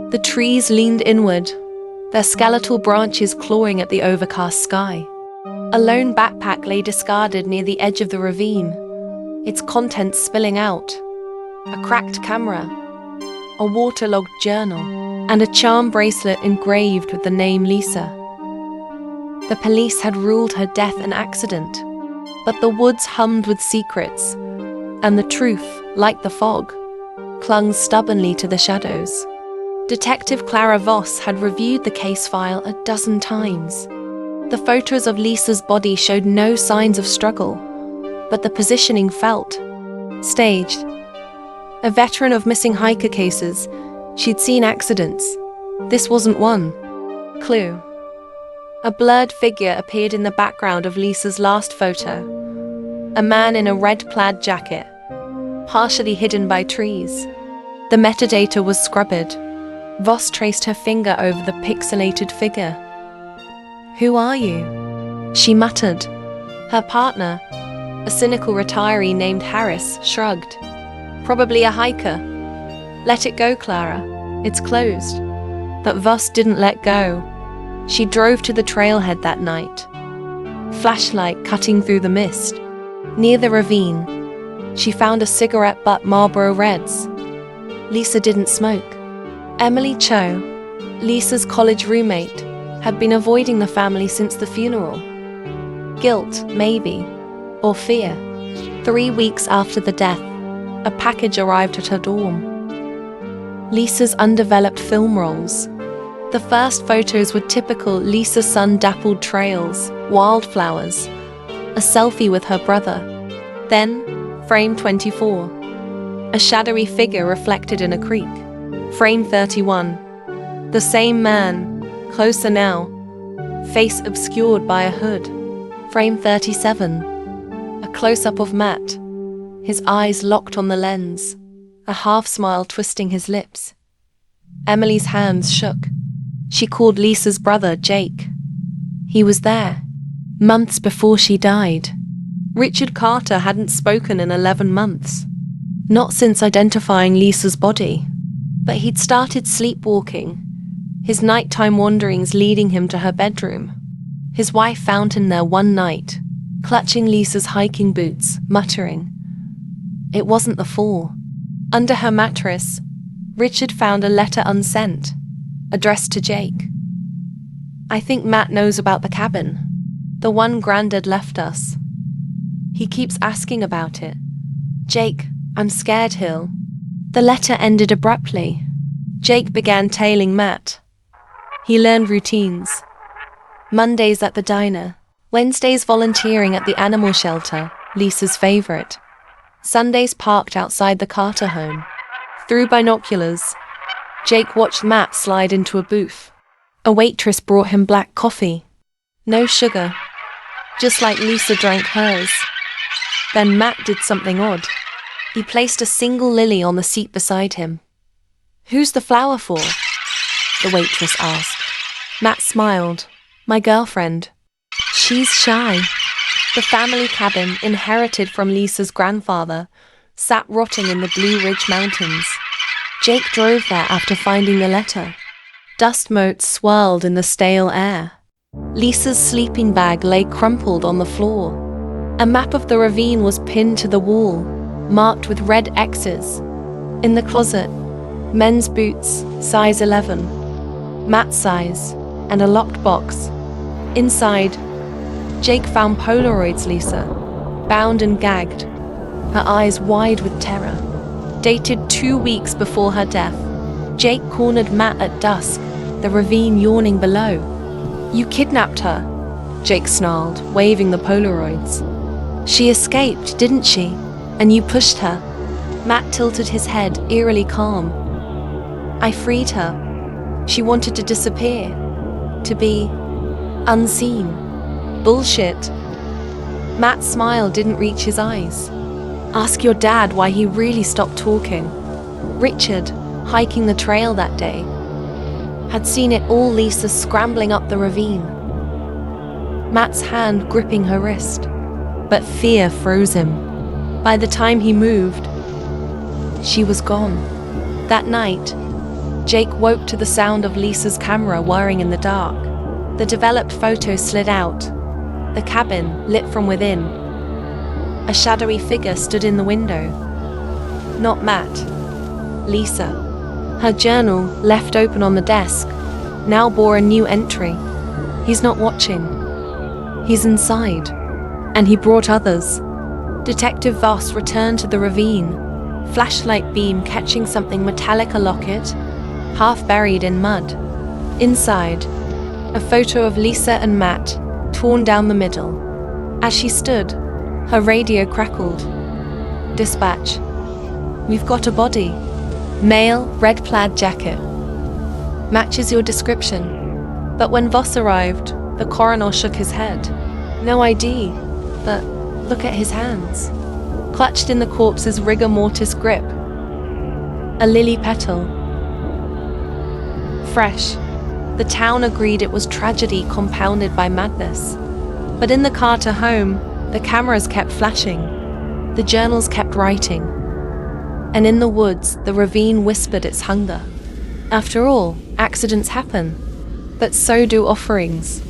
The trees leaned inward, their skeletal branches clawing at the overcast sky. A lone backpack lay discarded near the edge of the ravine, its contents spilling out. A cracked camera, a waterlogged journal, and a charm bracelet engraved with the name Lisa. The police had ruled her death an accident, but the woods hummed with secrets, and the truth, like the fog, clung stubbornly to the shadows. Detective Clara Voss had reviewed the case file a dozen times. The photos of Lisa's body showed no signs of struggle, but the positioning felt staged. A veteran of missing hiker cases, she'd seen accidents. This wasn't one. Clue. A blurred figure appeared in the background of Lisa's last photo. A man in a red plaid jacket, partially hidden by trees. The metadata was scrubbed. Voss traced her finger over the pixelated figure. "Who are you?" she muttered. Her partner, a cynical retiree named Harris, shrugged. "Probably a hiker." "Let it go, Clara. It's closed." But Voss didn't let go. She drove to the trailhead that night, flashlight cutting through the mist. Near the ravine, she found a cigarette butt Marlboro Reds. Lisa didn't smoke. Emily Cho, Lisa's college roommate, had been avoiding the family since the funeral. Guilt, maybe, or fear. 3 weeks after the death, a package arrived at her dorm. Lisa's undeveloped film rolls. The first photos were typical Lisa sun-dappled trails, wildflowers, a selfie with her brother. Then, frame 24. A shadowy figure reflected in a creek. Frame 31. The same man, closer now, face obscured by a hood. Frame 37. A close-up of Matt, his eyes locked on the lens, a half-smile twisting his lips. Emily's hands shook. She called Lisa's brother Jake. He was there, months before she died. Richard Carter hadn't spoken in 11 months. Not since identifying Lisa's body. But he'd started sleepwalking, his nighttime wanderings leading him to her bedroom. His wife found him there one night, clutching Lisa's hiking boots, muttering. It wasn't the fall. Under her mattress, Richard found a letter unsent, addressed to Jake. "I think Matt knows about the cabin, the one Grandad left us. He keeps asking about it. Jake, I'm scared he'll..." The letter ended abruptly. Jake began tailing Matt. He learned routines. Mondays at the diner, Wednesdays volunteering at the animal shelter, Lisa's favorite. Sundays parked outside the Carter home. Through binoculars, Jake watched Matt slide into a booth. A waitress brought him black coffee. No sugar, just like Lisa drank hers. Then Matt did something odd. He placed a single lily on the seat beside him. "Who's the flower for?" the waitress asked. Matt smiled. "My girlfriend. She's shy." The family cabin, inherited from Lisa's grandfather, sat rotting in the Blue Ridge Mountains. Jake drove there after finding the letter. Dust motes swirled in the stale air. Lisa's sleeping bag lay crumpled on the floor. A map of the ravine was pinned to the wall, marked with red X's. In the closet, men's boots, size 11, Matt's size, and a locked box. Inside, Jake found Polaroids Lisa, bound and gagged, her eyes wide with terror. Dated 2 weeks before her death, Jake cornered Matt at dusk, the ravine yawning below. "You kidnapped her," Jake snarled, waving the Polaroids. "She escaped, didn't she? And you pushed her." Matt tilted his head, eerily calm. "I freed her. She wanted to disappear. To be unseen." "Bullshit." Matt's smile didn't reach his eyes. "Ask your dad why he really stopped talking." Richard, hiking the trail that day, had seen it all. Lisa scrambling up the ravine, Matt's hand gripping her wrist. But fear froze him. By the time he moved, she was gone. That night, Jake woke to the sound of Lisa's camera whirring in the dark. The developed photo slid out, the cabin lit from within. A shadowy figure stood in the window. Not Matt. Lisa. Her journal, left open on the desk, now bore a new entry. He's not watching. He's inside. And he brought others. Detective Voss returned to the ravine, flashlight beam catching something metallic, a locket, half buried in mud. Inside, a photo of Lisa and Matt, torn down the middle. As she stood, her radio crackled. Dispatch. We've got a body. Male, red plaid jacket. Matches your description. But when Voss arrived, the coroner shook his head. No ID, but look at his hands. Clutched in the corpse's rigor mortis grip. A lily petal. Fresh. The town agreed it was tragedy compounded by madness. But in the car to home, the cameras kept flashing. The journals kept writing. And in the woods, the ravine whispered its hunger. After all, accidents happen. But so do offerings.